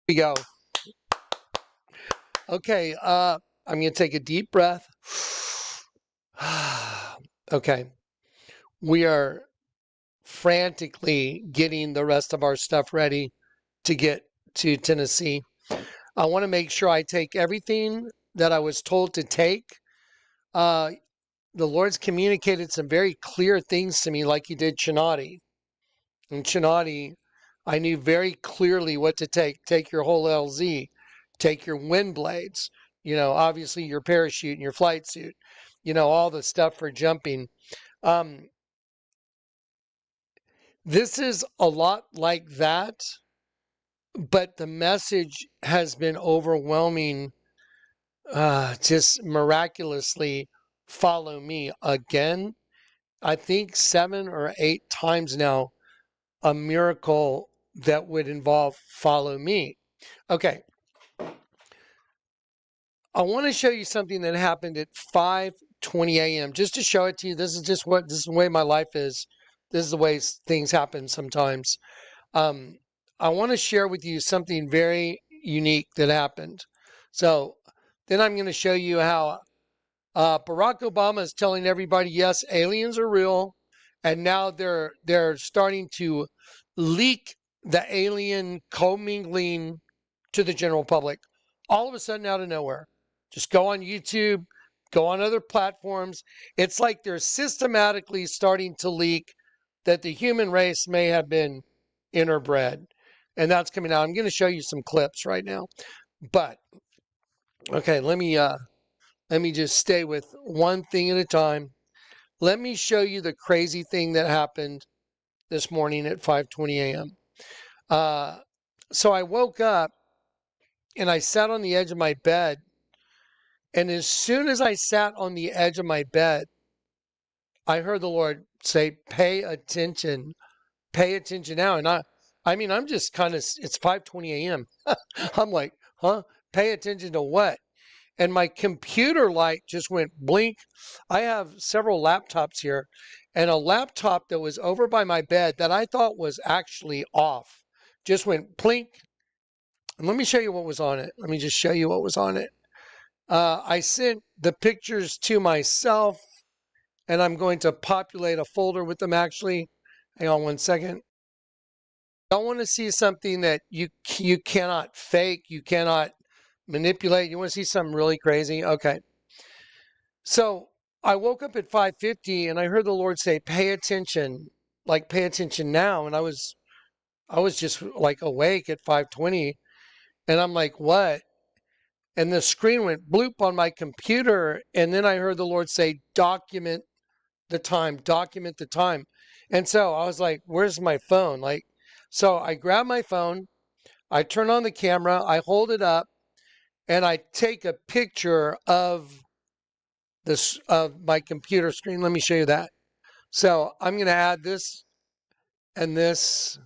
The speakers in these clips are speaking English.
We go. Okay, I'm going to take a deep breath. Okay, we are frantically getting the rest of our stuff ready to get to Tennessee. I want to make sure I take everything that I was told to take. Uh, the Lord's communicated some very clear things to me, like He did Chinati. In Chinati, I knew very clearly what to take. Take your whole LZ, take your wind blades, obviously your parachute and your flight suit, all the stuff for jumping. Um, this is a lot like that, but the message has been overwhelming. Just miraculously follow me again. I think 7 or 8 times now, a miracle that would involve follow me. Okay. I want to show you something that happened at 5:20 a.m. just to show it to you. This is the way my life is. This is the way things happen sometimes. I want to share with you something very unique that happened. So then I'm going to show you how Barack Obama is telling everybody, yes, aliens are real, and now they're starting to leak the alien commingling to the general public. All of a sudden, out of nowhere, just go on YouTube, go on other platforms. It's like they're systematically starting to leak that the human race may have been interbred, and that's coming out. I'm going to show you some clips right now, but okay, let me just stay with one thing at a time. Let me show you the crazy thing that happened this morning at 5:20 a.m. So I woke up and I sat on the edge of my bed. And as soon as I sat on the edge of my bed, I heard the Lord say, pay attention now. And I mean, I'm just kind of, it's 5:20 a.m. I'm like, huh? Pay attention to what? And my computer light just went blink. I have several laptops here, and a laptop that was over by my bed that I thought was actually off just went blink. And let me show you what was on it. Let me just show you what was on it. I sent the pictures to myself, and I'm going to populate a folder with them actually. Hang on one second. I want to see something that you cannot fake, you cannot manipulate. You want to see something really crazy? Okay. So I woke up at 5:50 and I heard the Lord say, pay attention, like pay attention now. And I was just like awake at 5:20, and I'm like, what? And the screen went bloop on my computer. And then I heard the Lord say, document the time, document the time. And so I was like, where's my phone? So I grab my phone, I turn on the camera, I hold it up, and I take a picture of my computer screen. Let me show you that. So I'm going to add this and this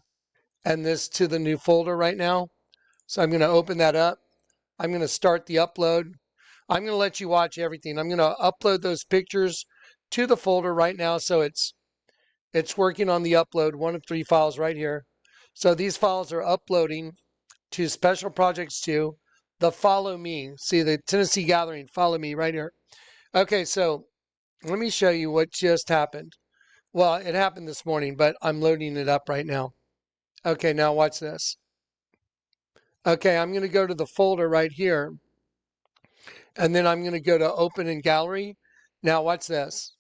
and this to the new folder right now. So I'm going to open that up. I'm going to start the upload. I'm going to let you watch everything. I'm going to upload those pictures to the folder right now. So it's working on the upload, 1 of 3 files right here. So these files are uploading to Special Projects 2, the Follow Me. See the Tennessee Gathering, Follow Me right here. Okay, so let me show you what just happened. Well, it happened this morning, but I'm loading it up right now. Okay, now watch this. Okay, I'm going to go to the folder right here, and then I'm going to go to Open in Gallery. Now watch this.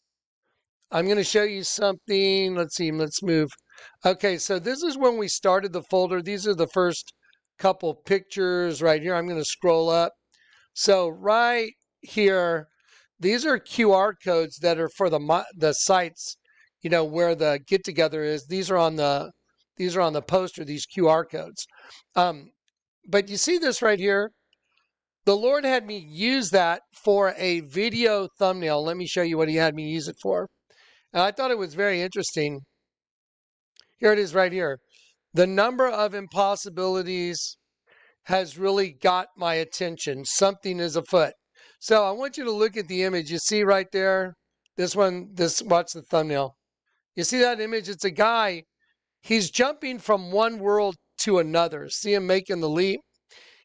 I'm going to show you something. Let's see, let's move. Okay, so this is when we started the folder. These are the first couple pictures right here. I'm going to scroll up. So right here, these are QR codes that are for the sites, where the get together is. These are on the poster, these QR codes. But you see this right here? The Lord had me use that for a video thumbnail. Let me show you what He had me use it for. And I thought it was very interesting. Here it is right here. The number of impossibilities has really got my attention. Something is afoot. So I want you to look at the image. You see right there, watch the thumbnail. You see that image? It's a guy. He's jumping from one world to another. See him making the leap?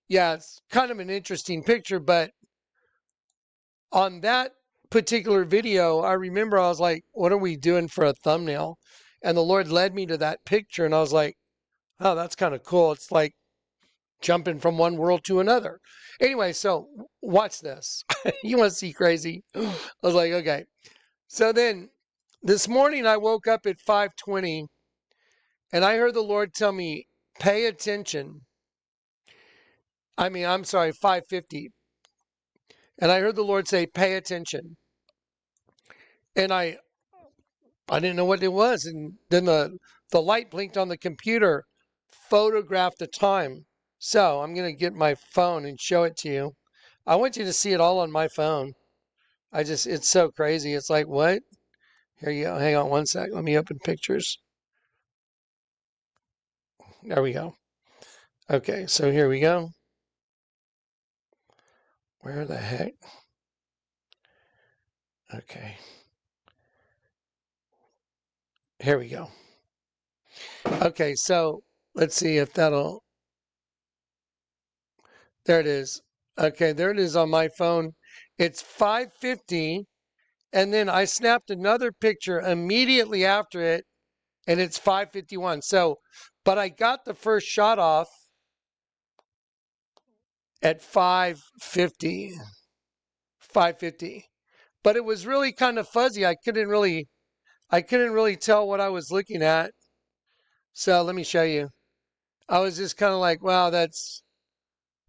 Yeah, it's kind of an interesting picture, but on that particular video, I remember I was like, what are we doing for a thumbnail? And the Lord led me to that picture, and I was like, oh, that's kind of cool. It's like jumping from one world to another. Anyway, so watch this. You want to see crazy? I was like, okay. So then this morning I woke up at 5:20 and I heard the Lord tell me, pay attention. I'm sorry, 5:50. And I heard the Lord say, pay attention. And I didn't know what it was. And then the light blinked on the computer, photographed the time. So I'm going to get my phone and show it to you. I want you to see it all on my phone. It's so crazy. It's like, what? Here you go. Hang on one sec. Let me open pictures. There we go. Okay, so here we go. Where the heck? Okay. Here we go. Okay, so let's see if that'll. There it is. Okay, there it is on my phone. It's 5:50, and then I snapped another picture immediately after it, and it's 5:51. So, but I got the first shot off at 5:50. 5:50. But it was really kind of fuzzy. I couldn't really tell what I was looking at. So let me show you. I was just kind of like, wow,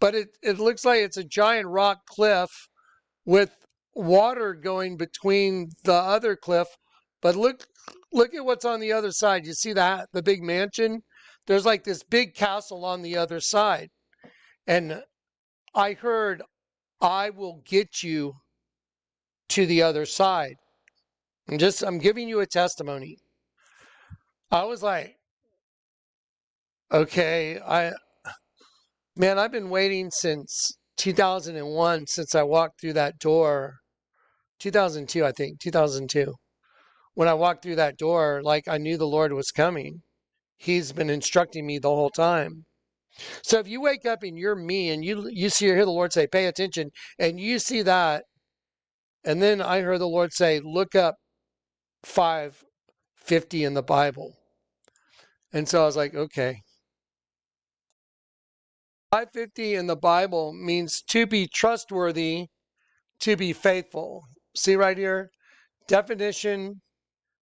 but it looks like it's a giant rock cliff with water going between the other cliff. But look at what's on the other side. You see that the big mansion? There's like this big castle on the other side. And I heard, I will get you to the other side. I'm giving you a testimony. I was like, okay, I've been waiting since 2001 since I walked through that door. 2002, I think, 2002. When I walked through that door, like I knew the Lord was coming. He's been instructing me the whole time. So if you wake up and you're me and you see or hear the Lord say, pay attention, and you see that, and then I heard the Lord say, look up 5:50 in the Bible. And so I was like, okay. 5:50 in the Bible means to be trustworthy, to be faithful. See right here? Definition,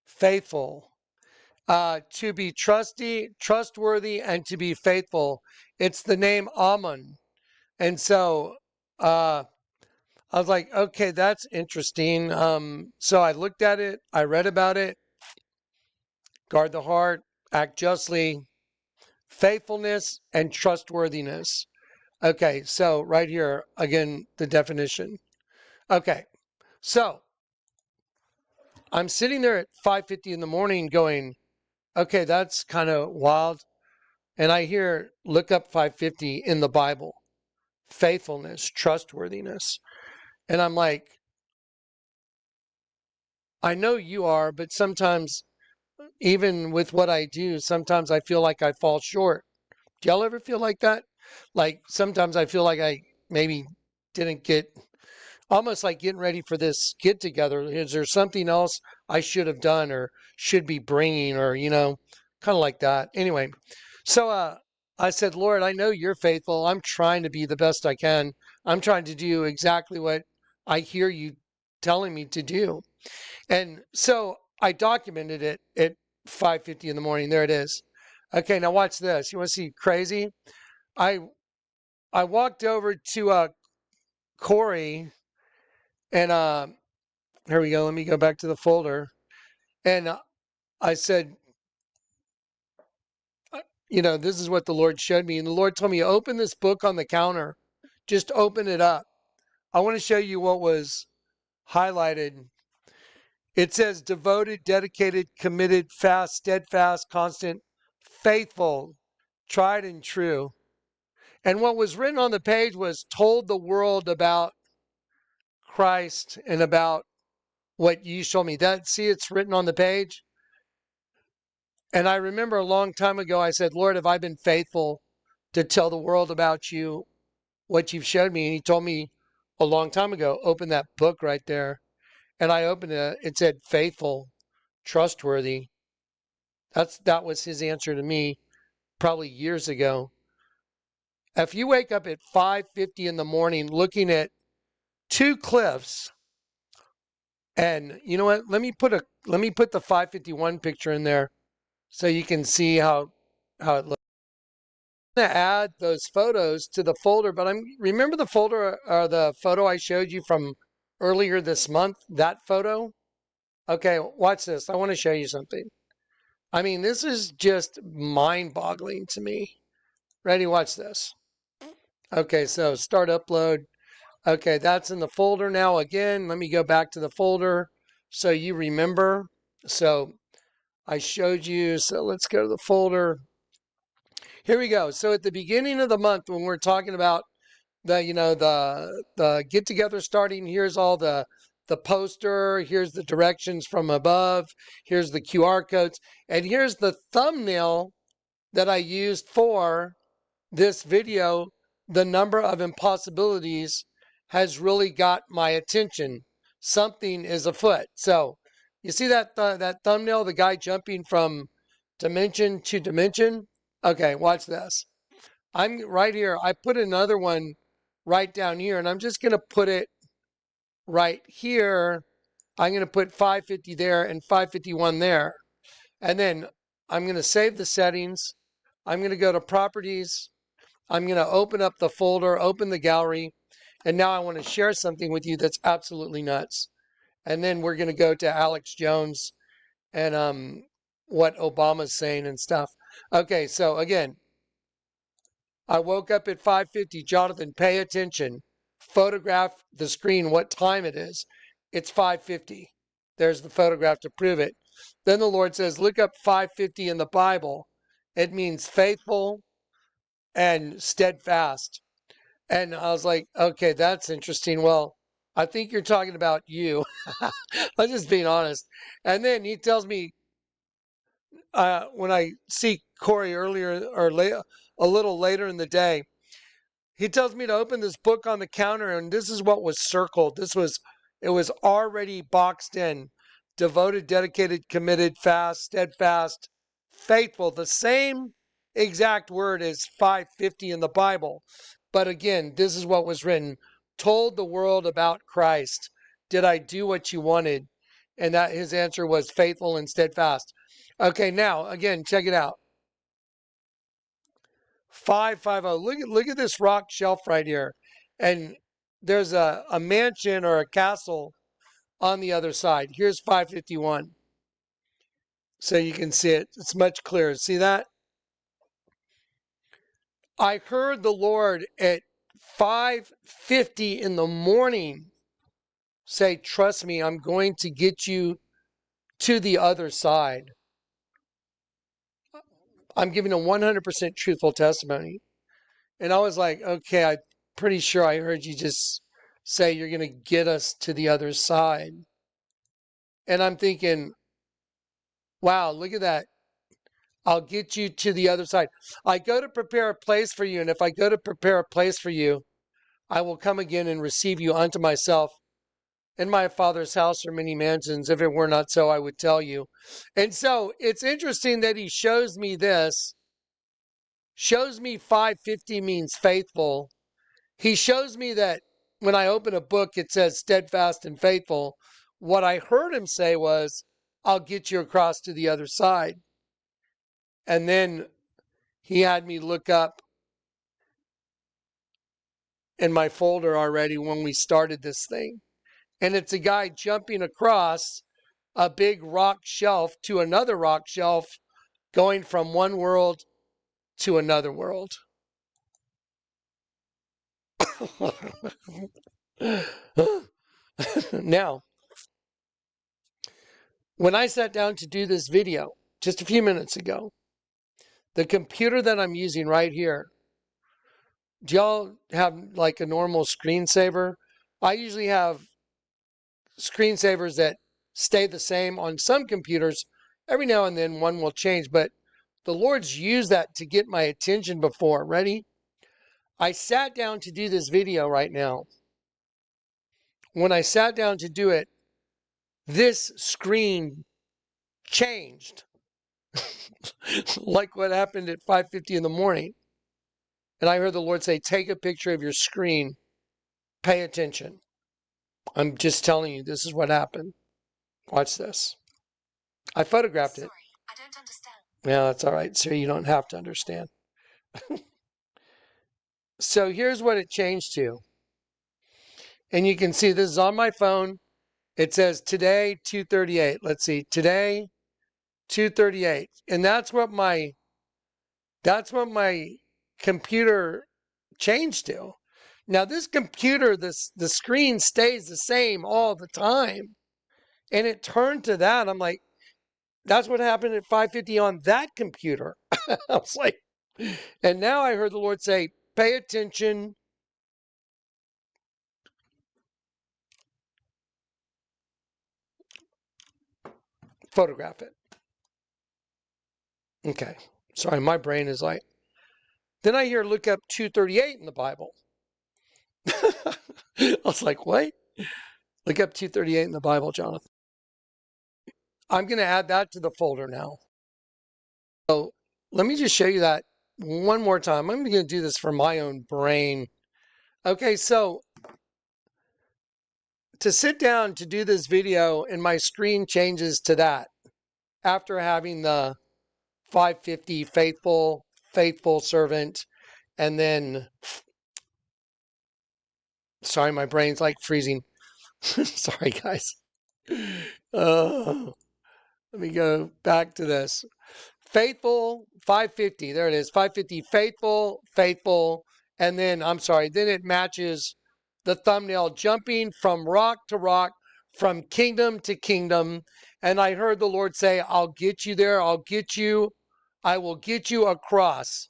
faithful. To be trustworthy, and to be faithful. It's the name Ammon. And so I was like, okay, that's interesting. So I looked at it, I read about it. Guard the heart, act justly, faithfulness, and trustworthiness. Okay, so right here, again, the definition. Okay, so I'm sitting there at 5:50 in the morning going, okay, that's kind of wild. And I hear, look up 5:50 in the Bible, faithfulness, trustworthiness. And I'm like, I know you are, but sometimes, even with what I do, sometimes I feel like I fall short. Do y'all ever feel like that? Like sometimes I feel like I maybe didn't get, almost like getting ready for this get together. Is there something else I should have done or should be bringing, or, kind of like that. Anyway, so I said, Lord, I know you're faithful. I'm trying to be the best I can. I'm trying to do exactly what I hear you telling me to do. And so I documented it at 5:50 in the morning. There it is. Okay, now watch this. You want to see crazy? I I walked over to Corey, and here we go. Let me go back to the folder. And I said, this is what the Lord showed me. And the Lord told me, open this book on the counter. Just open it up. I want to show you what was highlighted. It says devoted, dedicated, committed, fast, steadfast, constant, faithful, tried and true. And what was written on the page was told the world about Christ and about what you showed me. See, it's written on the page. And I remember a long time ago, I said, Lord, have I been faithful to tell the world about you? what you've showed me. And he told me a long time ago, open that book right there. And I opened it. It said faithful, trustworthy. That was his answer to me probably years ago. If you wake up at 5:50 in the morning looking at two cliffs, and you know what? Let me put the 551 picture in there so you can see how it looks. I'm gonna add those photos to the folder, but remember the folder or the photo I showed you from earlier this month, that photo? Okay, watch this. I want to show you something. I mean, this is just mind-boggling to me. Ready? Watch this. Okay, so start upload. Okay, that's in the folder now. Again, let me go back to the folder so you remember. So I showed you, so let's go to the folder. Here we go. So at the beginning of the month, when we're talking about the get together starting, here's all the poster, here's the directions from above, here's the QR codes, and here's the thumbnail that I used for this video. The number of impossibilities has really got my attention. Something is afoot. So you see that thumbnail, the guy jumping from dimension to dimension? Okay, watch this. I'm right here. I put another one right down here, and I'm just going to put it right here. I'm going to put 550 there and 551 there. And then I'm going to save the settings. I'm going to go to properties. I'm going to open up the folder, open the gallery. And now I want to share something with you that's absolutely nuts. And then we're going to go to Alex Jones and what Obama's saying and stuff. Okay, so again, I woke up at 5:50. Jonathan, pay attention. Photograph the screen what time it is. It's 5:50. There's the photograph to prove it. Then the Lord says, look up 5:50 in the Bible. It means faithful and steadfast. And I was like, okay, that's interesting. Well, I think you're talking about you. I'm just being honest. And then he tells me, when I see Corey earlier or a little later in the day, he tells me to open this book on the counter, and this is what was circled. It was already boxed in. Devoted, dedicated, committed, fast, steadfast, faithful. The same exact word as 550 in the Bible. But again, this is what was written. Told the world about Christ. Did I do what you wanted? And that his answer was faithful and steadfast. Okay, now again, check it out. 550. Look at this rock shelf right here. And there's a mansion or a castle on the other side. Here's 551. So you can see it. It's much clearer. See that? I heard the Lord at 5:50 in the morning say, trust me, I'm going to get you to the other side. I'm giving a 100% truthful testimony. And I was like, okay, I'm pretty sure I heard you just say you're going to get us to the other side. And I'm thinking, wow, look at that. I'll get you to the other side. I go to prepare a place for you. And if I go to prepare a place for you, I will come again and receive you unto myself. In my Father's house are many mansions. If it were not so, I would tell you. And so it's interesting that he shows me this. Shows me 550 means faithful. He shows me that when I open a book, it says steadfast and faithful. What I heard him say was, I'll get you across to the other side. And then he had me look up in my folder already when we started this thing. And it's a guy jumping across a big rock shelf to another rock shelf, going from one world to another world. Now, when I sat down to do this video just a few minutes ago, the computer that I'm using right here, do y'all have like a normal screensaver? I usually have screensavers that stay the same on some computers. Every now and then one will change, but the Lord's used that to get my attention before. Ready? I sat down to do this video right now. When I sat down to do it, this screen changed. Like what happened at 5:50 in the morning. And I heard the Lord say, take a picture of your screen. Pay attention. I'm just telling you, this is what happened. Watch this. I photographed it. Sorry, I don't understand. Yeah, that's all right. So you don't have to understand. So here's what it changed to. And you can see this is on my phone. It says today 2:38. Let's see. Today 2:38. And that's what my computer changed to. Now this computer, the screen stays the same all the time. And it turned to that. I'm like, that's what happened at 5:50 on that computer. I was like, and now I heard the Lord say, pay attention. Photograph it. Okay. Sorry, my brain is like. Then I hear look up 2:38 in the Bible. I was like, what? Look up 2:38 in the Bible, Jonathan. I'm going to add that to the folder now. So let me just show you that one more time. I'm going to do this for my own brain. Okay, so to sit down to do this video and my screen changes to that after having the 5:50 faithful servant, and then, sorry, my brain's like freezing. Sorry, guys. Let me go back to this. Faithful, 5:50. There it is. 5:50, faithful. And then, I'm sorry, then it matches the thumbnail jumping from rock to rock, from kingdom to kingdom. And I heard the Lord say, I'll get you there. I will get you across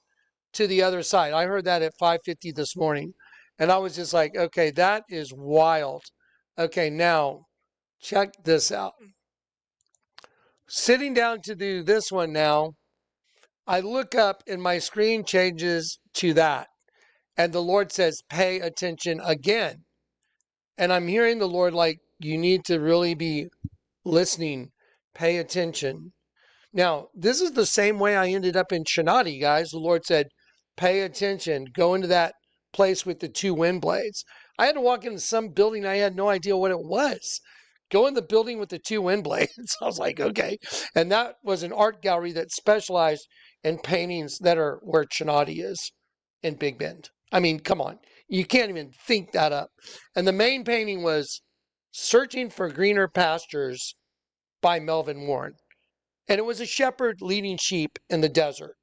to the other side. I heard that at 5:50 this morning. And I was just like, okay, that is wild. Okay, now check this out. Sitting down to do this one now, I look up and my screen changes to that. And the Lord says, pay attention again. And I'm hearing the Lord like, you need to really be listening, pay attention. Now, this is the same way I ended up in Chinati, guys. The Lord said, pay attention, go into that place with the two wind blades. I had to walk into some building. I had no idea what it was. Go in the building with the two wind blades. I was like, okay. And that was an art gallery that specialized in paintings that are where Chinati is in Big Bend. I mean, come on. You can't even think that up. And the main painting was Searching for Greener Pastures by Melvin Warren. And it was a shepherd leading sheep in the desert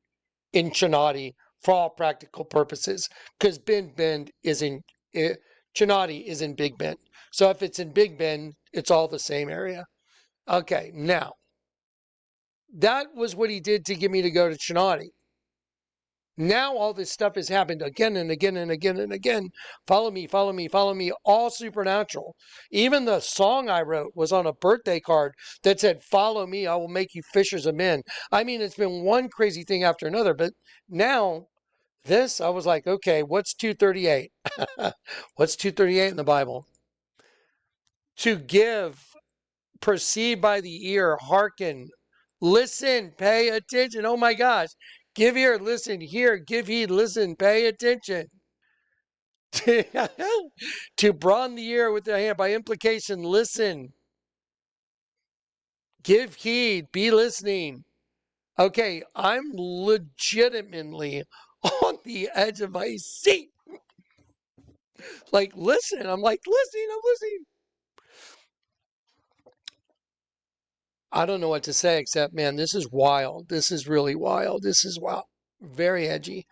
in Chinati for all practical purposes, because Big Bend is in, Chinati is in Big Bend. So if it's in Big Bend, it's all the same area. Okay, now, that was what he did to get me to go to Chinati. Now all this stuff has happened again and again and again and again. Follow me, follow me, follow me, all supernatural. Even the song I wrote was on a birthday card that said, follow me, I will make you fishers of men. I mean, it's been one crazy thing after another, but now this, I was like, okay, what's 2:38? What's 2:38 in the Bible? To give, perceive by the ear, hearken, listen, pay attention. Oh my gosh. Give ear, listen, hear, give heed, listen, pay attention. To broaden the ear with the hand, by implication, listen. Give heed, be listening. Okay, I'm legitimately on the edge of my seat. Like, listen, I'm like, listening, I'm listening. I don't know what to say except, man, this is wild. This is really wild. This is wild. Very edgy.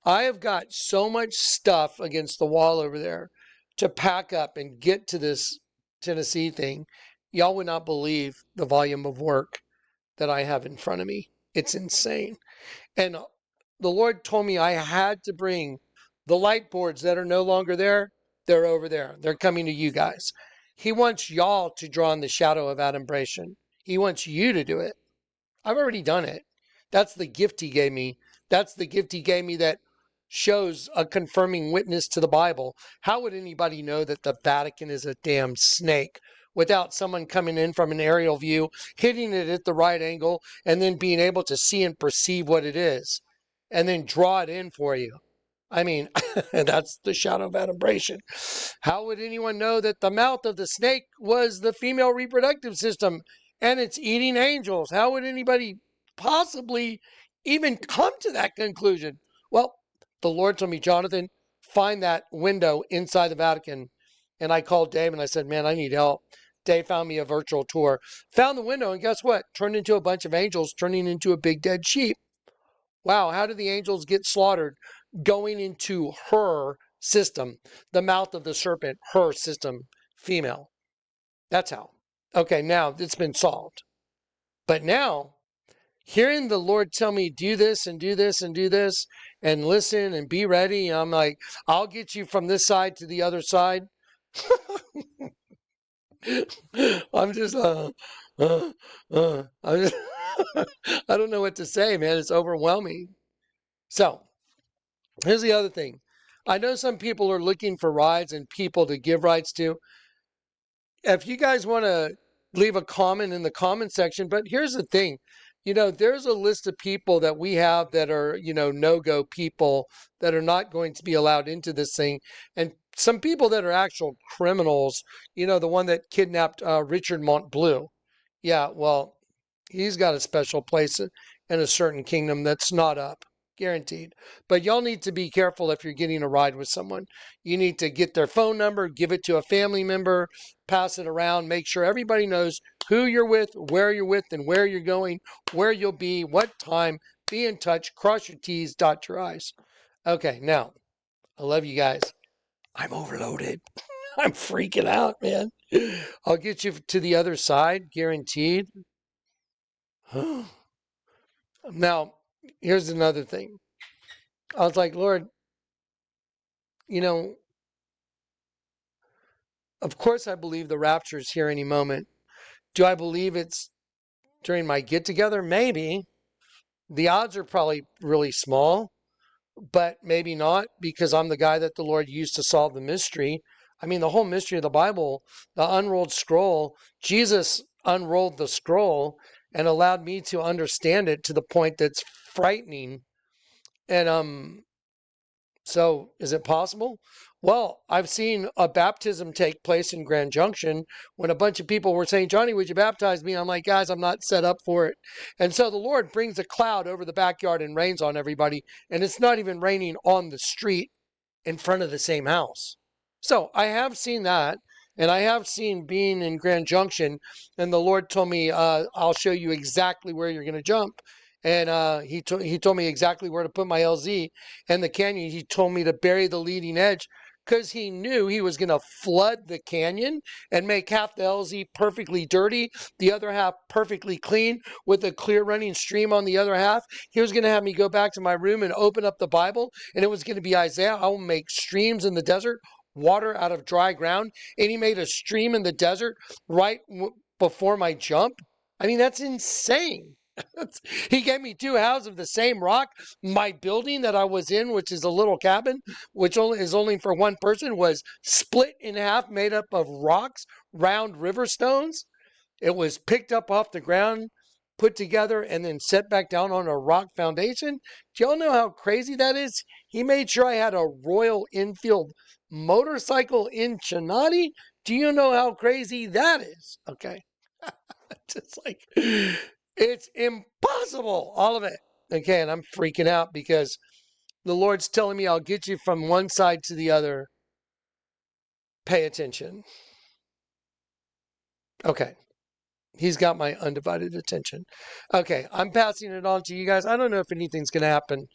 I have got so much stuff against the wall over there to pack up and get to this Tennessee thing. Y'all would not believe the volume of work that I have in front of me. It's insane. And the Lord told me I had to bring the light boards that are no longer there. They're over there. They're coming to you guys. He wants y'all to draw in the shadow of adumbration. He wants you to do it. I've already done it. That's the gift he gave me. That's the gift he gave me that shows a confirming witness to the Bible. How would anybody know that the Vatican is a damn snake without someone coming in from an aerial view, hitting it at the right angle, and then being able to see and perceive what it is, and then draw it in for you? I mean, that's the shadow of adumbration. How would anyone know that the mouth of the snake was the female reproductive system and it's eating angels? How would anybody possibly even come to that conclusion? Well, the Lord told me, Jonathan, find that window inside the Vatican. And I called Dave and I said, man, I need help. Dave found me a virtual tour, found the window, and guess what? Turned into a bunch of angels, turning into a big dead sheep. Wow, how did the angels get slaughtered? Going into her system, the mouth of the serpent, her system, female. That's how. Okay, now it's been solved. But now, hearing the Lord tell me, do this and do this and do this, and listen and be ready, I'm like, I'll get you from this side to the other side. I'm just, I'm just I don't know what to say, man. It's overwhelming. So, here's the other thing. I know some people are looking for rides and people to give rides to. If you guys want to leave a comment in the comment section, but here's the thing. There's a list of people that we have that are, no-go people that are not going to be allowed into this thing. And some people that are actual criminals, the one that kidnapped Richard Montbleu. Yeah, well, he's got a special place in a certain kingdom that's not up, guaranteed. But y'all need to be careful if you're getting a ride with someone. You need to get their phone number, give it to a family member, pass it around, make sure everybody knows who you're with, and where you're going, where you'll be, what time. Be in touch, cross your T's, dot your I's. Okay, now, I love you guys. I'm overloaded. I'm freaking out, man. I'll get you to the other side, guaranteed. Now, here's another thing. I was like, Lord, of course I believe the rapture is here any moment. Do I believe it's during my get together? Maybe. The odds are probably really small, but maybe not, because I'm the guy that the Lord used to solve the mystery. I mean, the whole mystery of the Bible, the unrolled scroll, Jesus unrolled the scroll and allowed me to understand it to the point that's frightening. And so is it possible? Well, I've seen a baptism take place in Grand Junction when a bunch of people were saying, Johnny, would you baptize me? I'm like, guys, I'm not set up for it. And so the Lord brings a cloud over the backyard and rains on everybody. And it's not even raining on the street in front of the same house. So I have seen that. And I have seen being in Grand Junction, and the Lord told me, I'll show you exactly where you're going to jump. And he told me exactly where to put my LZ and the canyon. He told me to bury the leading edge because he knew he was going to flood the canyon and make half the LZ perfectly dirty, the other half perfectly clean with a clear running stream on the other half. He was going to have me go back to my room and open up the Bible, and it was going to be Isaiah. I will make streams in the desert, water out of dry ground. And he made a stream in the desert right before my jump. I mean, that's insane. He gave me two houses of the same rock. My building that I was in, which is a little cabin, which is only for one person, was split in half, made up of rocks, round river stones. It was picked up off the ground, put together, and then set back down on a rock foundation. Do y'all know how crazy that is? He made sure I had a Royal Enfield motorcycle in Chinati. Do you know how crazy that is? Okay. Just like, it's impossible, all of it. Okay, and I'm freaking out because the Lord's telling me I'll get you from one side to the other. Pay attention. Okay. He's got my undivided attention. Okay, I'm passing it on to you guys. I don't know if anything's going to happen.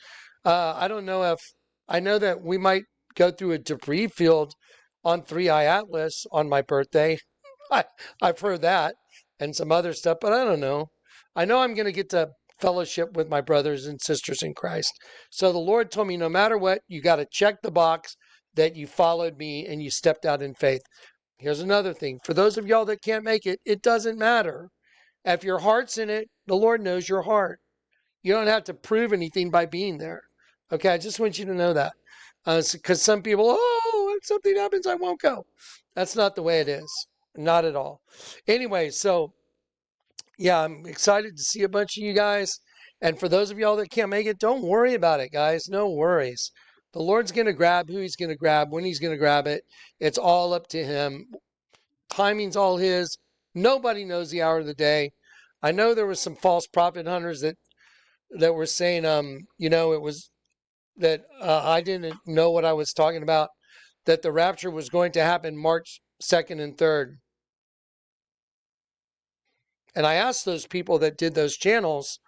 I don't know if, I know that we might go through a debris field on 3i Atlas on my birthday. I've heard that and some other stuff, but I don't know. I know I'm going to get to fellowship with my brothers and sisters in Christ. So the Lord told me, no matter what, you got to check the box that you followed me and you stepped out in faith. Here's another thing. For those of y'all that can't make it, it doesn't matter. If your heart's in it, the Lord knows your heart. You don't have to prove anything by being there. Okay, I just want you to know that. Because some people, oh, if something happens, I won't go. That's not the way it is. Not at all. Anyway, so yeah, I'm excited to see a bunch of you guys. And for those of y'all that can't make it, don't worry about it, guys. No worries. The Lord's going to grab who he's going to grab, when he's going to grab it. It's all up to him. Timing's all his. Nobody knows the hour of the day. I know there was some false prophet hunters that were saying, it was that I didn't know what I was talking about, that the rapture was going to happen March 2nd and 3rd. And I asked those people that did those channels,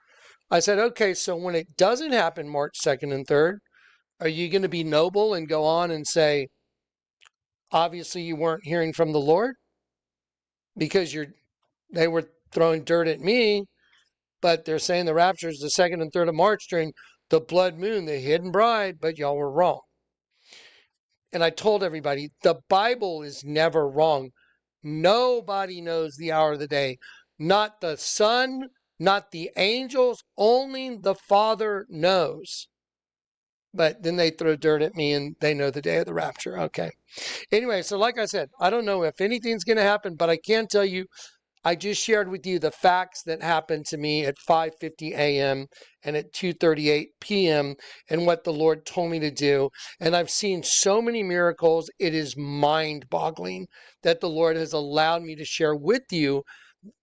I said, okay, so when it doesn't happen March 2nd and 3rd, are you going to be noble and go on and say, obviously you weren't hearing from the Lord? Because they were throwing dirt at me, but they're saying the rapture is the 2nd and 3rd of March during the blood moon, the hidden bride, but y'all were wrong. And I told everybody, the Bible is never wrong. Nobody knows the hour of the day. Not the Son, not the angels, only the Father knows. But then they throw dirt at me and they know the day of the rapture. Okay. Anyway, so like I said, I don't know if anything's going to happen, but I can tell you, I just shared with you the facts that happened to me at 5:50 a.m. and at 2:38 p.m. and what the Lord told me to do. And I've seen so many miracles. It is mind-boggling that the Lord has allowed me to share with you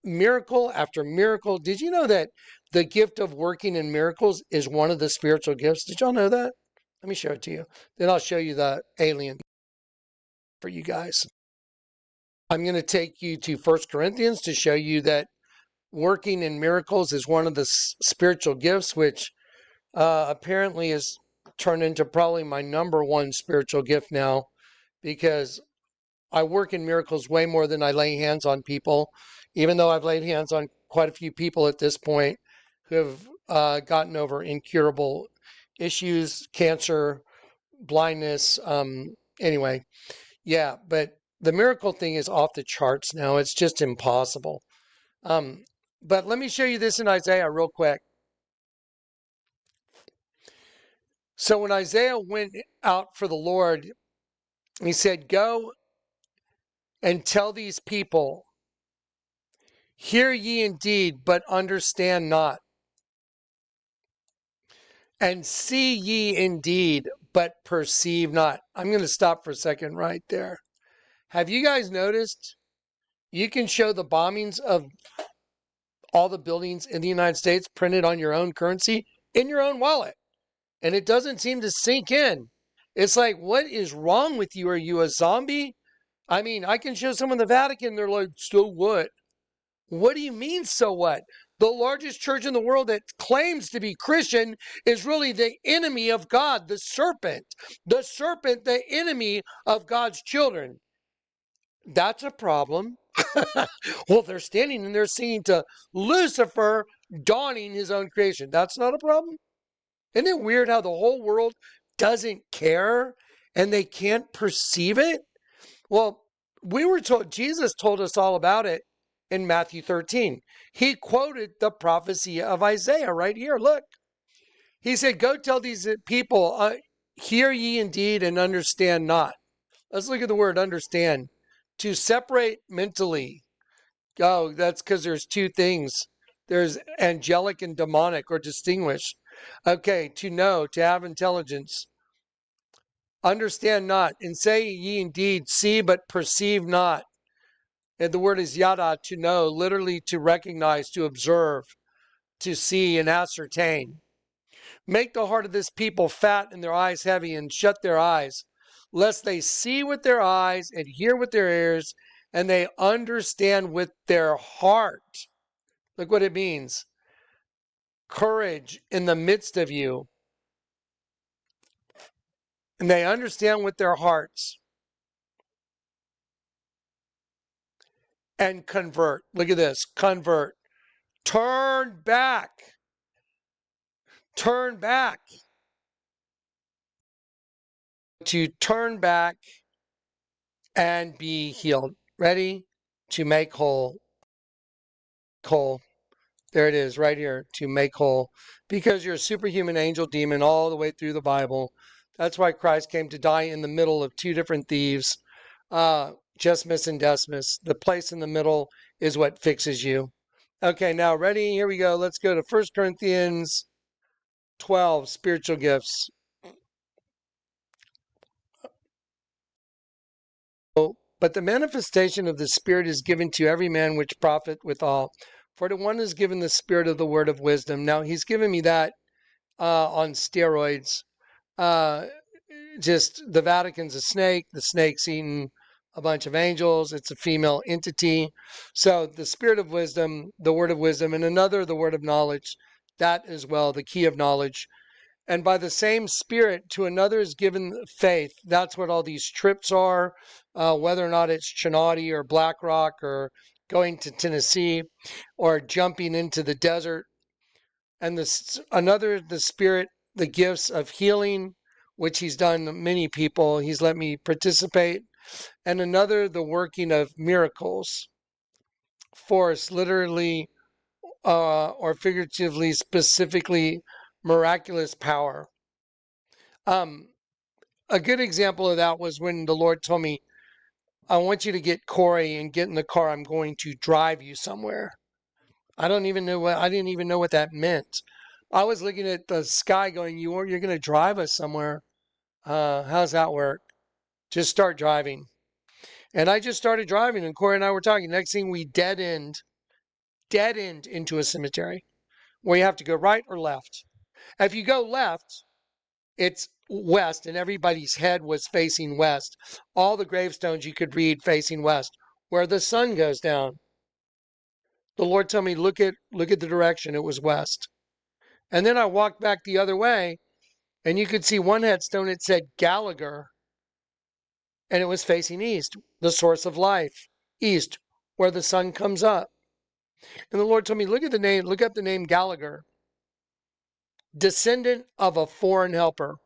miracle after miracle. Did you know that the gift of working in miracles is one of the spiritual gifts? Did y'all know that? Let me show it to you. Then I'll show you the alien for you guys. I'm going to take you to 1 Corinthians to show you that working in miracles is one of the spiritual gifts, which apparently is turned into probably my number one spiritual gift now, because I work in miracles way more than I lay hands on people, even though I've laid hands on quite a few people at this point who have gotten over incurable issues, cancer, blindness. Anyway, yeah, but the miracle thing is off the charts now. It's just impossible. But let me show you this in Isaiah real quick. So when Isaiah went out for the Lord, he said, go and tell these people, hear ye indeed, but understand not. And see ye indeed, but perceive not. I'm going to stop for a second right there. Have you guys noticed you can show the bombings of all the buildings in the United States printed on your own currency in your own wallet, and it doesn't seem to sink in. It's like, what is wrong with you? Are you a zombie? I mean, I can show someone the Vatican, they're like, so what? What do you mean, so what? The largest church in the world that claims to be Christian is really the enemy of God, the serpent. The serpent, the enemy of God's children. That's a problem. Well, they're standing and they're singing to Lucifer, dawning his own creation. That's not a problem. Isn't it weird how the whole world doesn't care and they can't perceive it? Well, we were told, Jesus told us all about it in Matthew 13. He quoted the prophecy of Isaiah right here. Look, he said, go tell these people, hear ye indeed and understand not. Let's look at the word understand. To separate mentally. Oh, that's because there's two things. There's angelic and demonic, or distinguish. Okay, to know, to have intelligence. Understand not, and say ye indeed, see but perceive not. And the word is yada, to know, literally to recognize, to observe, to see and ascertain. Make the heart of this people fat and their eyes heavy, and shut their eyes, lest they see with their eyes and hear with their ears, and they understand with their heart. Look what it means. Courage in the midst of you. And they understand with their hearts. And convert. Look at this. Convert. Turn back. Turn back. To turn back and be healed. Ready to make whole. Whole. There it is, right here, to make whole. Because you're a superhuman angel demon all the way through the Bible. That's why Christ came to die in the middle of two different thieves, Jusmus and Decimus. The place in the middle is what fixes you. Okay, now ready? Here we go. Let's go to 1 Corinthians 12, spiritual gifts. But the manifestation of the Spirit is given to every man which profit withal. For to one is given the Spirit of the word of wisdom. Now, he's given me that on steroids. Uh, just the Vatican's a snake. The snake's eating a bunch of angels. It's a female entity. So the Spirit of wisdom, the word of wisdom, and another, the word of knowledge. That as well, the key of knowledge. And by the same Spirit, to another is given faith. That's what all these trips are, whether or not it's Chinati or Black Rock or going to Tennessee or jumping into the desert. And another, the Spirit, the gifts of healing, which He's done many people. He's let me participate. And another, the working of miracles, force, literally or figuratively, specifically, miraculous power. Um, a good example of that was when the Lord told me, I want you to get Corey and get in the car. I'm going to drive you somewhere. I didn't even know what that meant. I was looking at the sky going, you're going to drive us somewhere. How's that work? Just start driving. And I just started driving, and Corey and I were talking. Next thing, we dead end into a cemetery where you have to go right or left. If you go left, it's west, and everybody's head was facing west. All the gravestones you could read facing west, where the sun goes down. The Lord told me, look at the direction. It was west. And then I walked back the other way, and you could see one headstone. It said Gallagher, and it was facing east, the source of life, east, where the sun comes up. And the Lord told me, look up the name Gallagher, descendant of a foreign helper.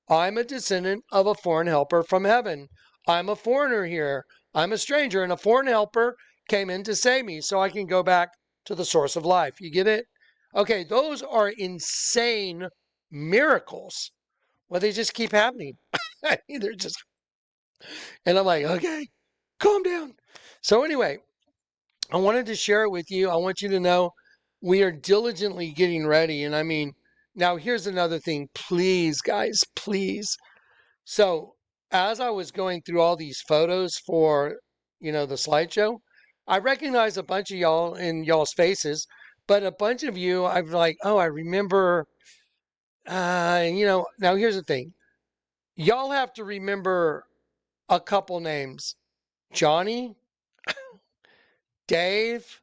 I'm a descendant of a foreign helper from heaven. I'm a foreigner here. I'm a stranger, and a foreign helper came in to save me so I can go back to the source of life. You get it? Okay, those are insane miracles. Well, they just keep happening. They're just, and I'm like, okay, calm down. So anyway, I wanted to share it with you. I want you to know we are diligently getting ready. And I mean, now here's another thing. Please, guys, please. So as I was going through all these photos for, the slideshow, I recognized a bunch of y'all in y'all's faces, but a bunch of you, I'm like, oh, I remember, now here's the thing. Y'all have to remember a couple names. Johnny, Dave,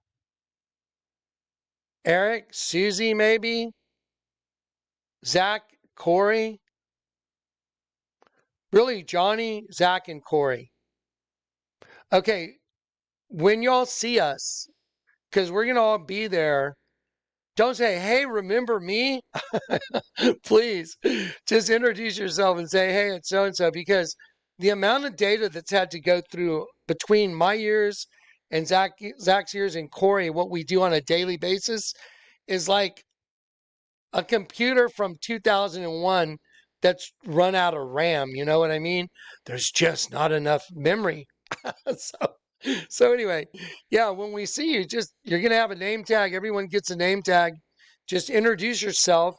Eric, Susie, maybe, Zach, Corey. Really, Johnny, Zach, and Corey. Okay, when y'all see us, because we're going to all be there, don't say, hey, remember me? Please, just introduce yourself and say, hey, it's so-and-so, because the amount of data that's had to go through between my years and Zach's years and Corey, what we do on a daily basis, is like a computer from 2001 that's run out of RAM. You know what I mean? There's just not enough memory. so, so anyway, yeah, when we see you, you're going to have a name tag. Everyone gets a name tag. Just introduce yourself,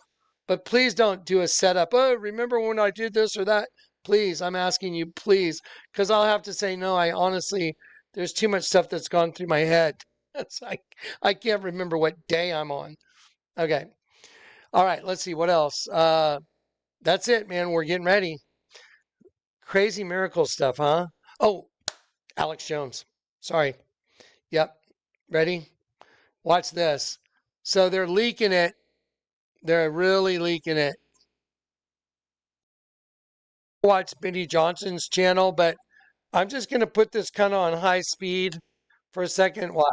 but please don't do a setup. Oh, remember when I did this or that? Please, I'm asking you, please, because I'll have to say no. I honestly, there's too much stuff that's gone through my head. It's like I can't remember what day I'm on. Okay. All right, let's see what else. That's it, man. We're getting ready. Crazy miracle stuff, huh? Oh, Alex Jones. Sorry. Yep. Ready? Watch this. So they're leaking it. They're really leaking it. Watch Benny Johnson's channel, but I'm just going to put this kind of on high speed for a second. Wow.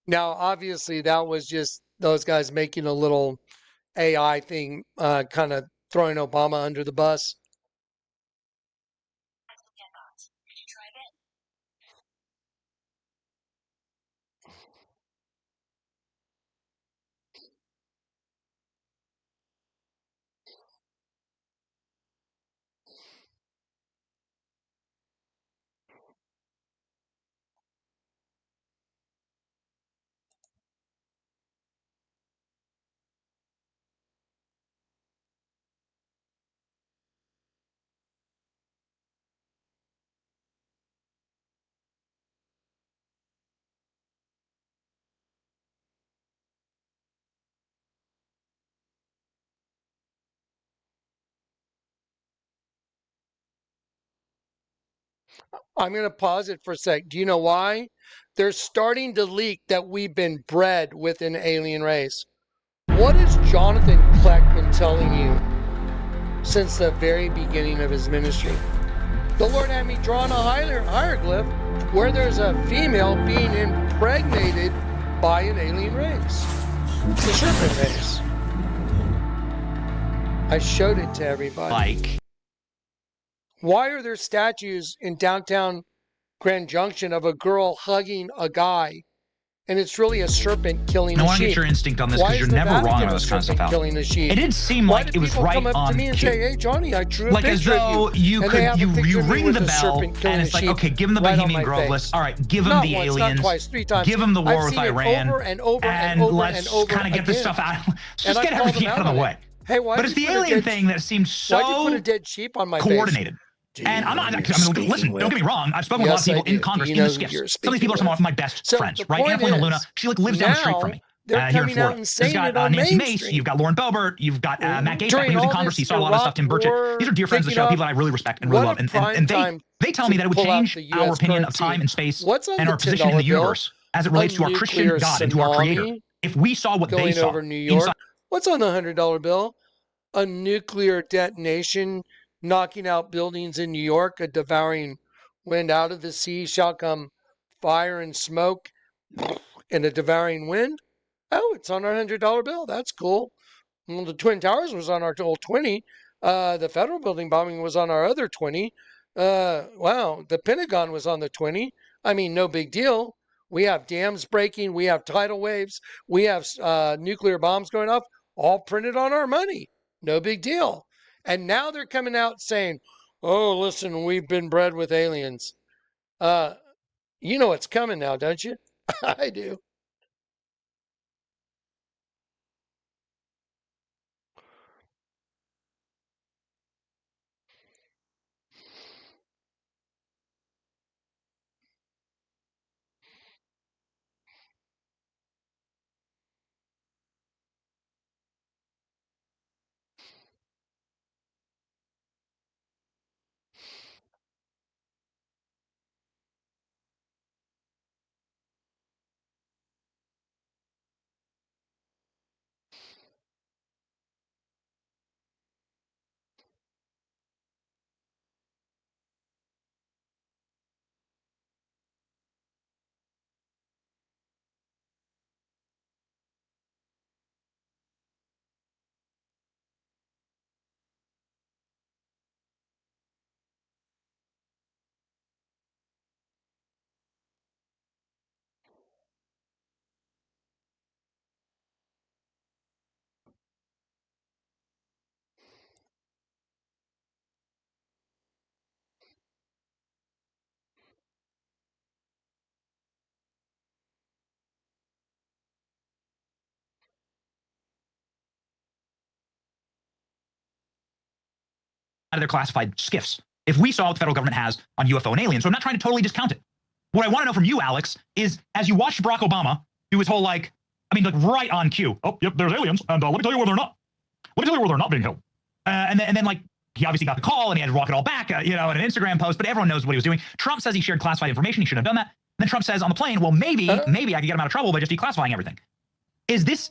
Now, obviously, that was just those guys making a little AI thing, kind of throwing Obama under the bus. I'm going to pause it for a sec. Do you know why? They're starting to leak that we've been bred with an alien race. What has Jonathan Kleck been telling you since the very beginning of his ministry? The Lord had me drawn a hieroglyph where there's a female being impregnated by an alien race. It's the serpent race. I showed it to everybody. Why are there statues in downtown Grand Junction of a girl hugging a guy, and it's really a serpent killing a sheep? I want to get your instinct on this because you're never wrong on this kind of stuff. Killing a sheep? It did seem like it was right on cue. Why do people come up to me and say, "Hey, Johnny, I drew a like picture as though of you." You ring the bell, and it's like, okay, give him the Bohemian Grove list. All right, give him the aliens. Not twice, 3 times. Give him the war with Iran. Over and over and over let's and over kind of get this stuff out. Just get everything out of the way. Hey, why? But it's the alien thing that seems so why'd you put a dead sheep on my coordinated. And I'm not, listen, don't get me wrong. I've spoken with a lot of people in Congress, in the skiffs. Some of these people are some of my best friends, right? Angelina Luna, she like lives down the street from me here in Florida. There's got Nancy Mace, you've got Lauren Boebert, you've got Matt Gaetz, when he was in Congress, he saw a lot of stuff, Tim Burchett. These are dear friends of the show, people that I really respect and really love. And they tell me that it would change our opinion of time and space and our position in the universe as it relates to our Christian God and to our Creator. If we saw what they saw inside. What's on the $100 bill? A nuclear detonation knocking out buildings in New York, a devouring wind. Out of the sea shall come fire and smoke and a devouring wind. Oh, it's on our $100 bill. That's cool. Well, the Twin Towers was on our old 20. The federal building bombing was on our other 20. Wow, the Pentagon was on the 20. I mean, no big deal. We have dams breaking. We have tidal waves. We have nuclear bombs going off, all printed on our money. No big deal. And now they're coming out saying, "Oh, listen, we've been bred with aliens." You know what's coming now, don't you? I do. Out of their classified skiffs. If we saw what the federal government has on UFO and aliens, so I'm not trying to totally discount it. What I want to know from you, Alex, is as you watched Barack Obama do his whole like right on cue. Oh, yep, there's aliens, and let me tell you where they're not. Let me tell you where they're not being held. And then like he obviously got the call and he had to walk it all back, in an Instagram post. But everyone knows what he was doing. Trump says he shared classified information. He shouldn't have done that. And then Trump says on the plane, well, maybe I could get him out of trouble by just declassifying everything. Is this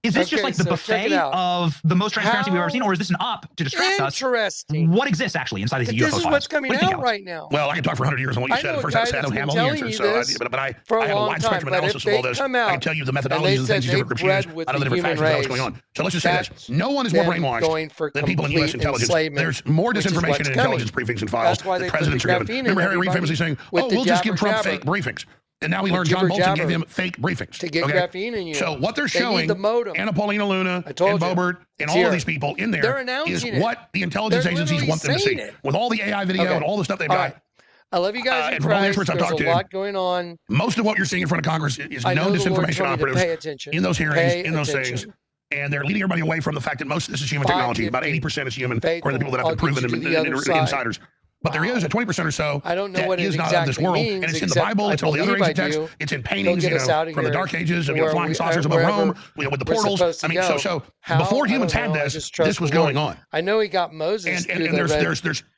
Is this just like the buffet of the most transparency we've ever seen, or is this an op to distract us? Interesting. What exists actually inside these UFO files? This is what's coming out right now. Well, I can talk for 100 years on what you said. At first, I don't have all the answers. But I have a wide spectrum analysis of all this. I can tell you the methodologies and things these different groups use. I know the different factions of what's going on. So let's just say this. No one is more brainwashed than people in U.S. intelligence. There's more disinformation in intelligence briefings and files that presidents are given. Remember Harry Reid famously saying, oh, we'll just give Trump fake briefings. And now we learned John Bolton gave him fake briefings. To get graphene in you. So what they're showing, Anna Paulina Luna and Boebert and all of these people in there is what the intelligence agencies want them to see. With all the AI video and all the stuff they've got. I love you guys. And from all the experts I've talked to, a lot going on. Most of what you're seeing in front of Congress is known disinformation operatives in those hearings, in those things. And they're leading everybody away from the fact that most of this is human technology. About 80% is human, according to the people that have been proven and insiders. But there is a 20% or so that is not of this world. And it's in the Bible, it's all the other ancient texts, it's in paintings, from the Dark Ages, flying saucers above Rome, with the portals. I mean, so before humans had this was going on. I know he got Moses. And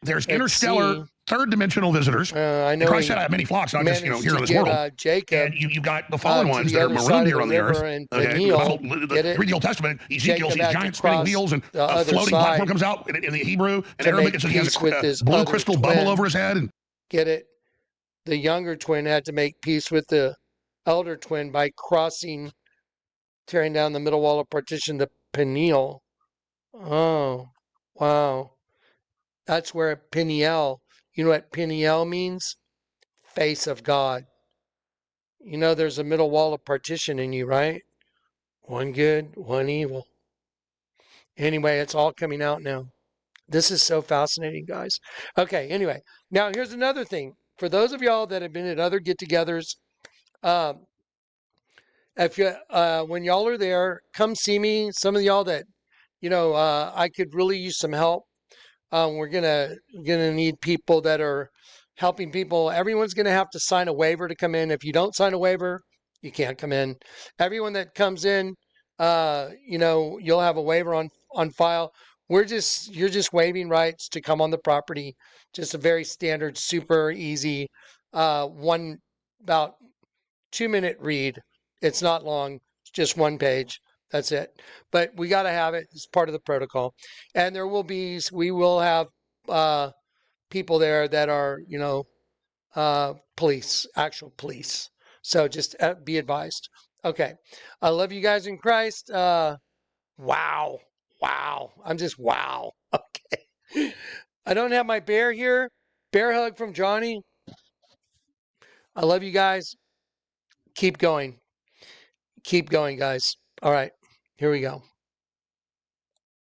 there's interstellar third-dimensional visitors. I know Christ said I have many flocks, not just here on this world. Jacob, and you've got the fallen ones that are marooned here on the earth. Read the Old Testament. Ezekiel sees giant spinning wheels and a floating platform comes out in the Hebrew and Arabic. And so he has a blue crystal bubble over his head. Get it? The younger twin had to make peace with the elder twin by tearing down the middle wall of partition, the Peniel. Oh, wow. That's where Peniel. You know what Peniel means? Face of God. You know there's a middle wall of partition in you, right? One good, one evil. Anyway, it's all coming out now. This is so fascinating, guys. Okay, anyway. Now, here's another thing. For those of y'all that have been at other get-togethers, if you, when y'all are there, come see me. Some of y'all that, I could really use some help. We're gonna need people that are helping people. Everyone's gonna have to sign a waiver to come in. If you don't sign a waiver, you can't come in. Everyone that comes in, you'll have a waiver on file. You're just waiving rights to come on the property. Just a very standard, super easy, about 2-minute read. It's not long. It's just one page. That's it. But we got to have it. It's part of the protocol. And we will have people there that are, police, actual police. So just be advised. Okay. I love you guys in Christ. Wow. I'm just wow. Okay. I don't have my bear here. Bear hug from Johnny. I love you guys. Keep going. Keep going, guys. All right. Here we go.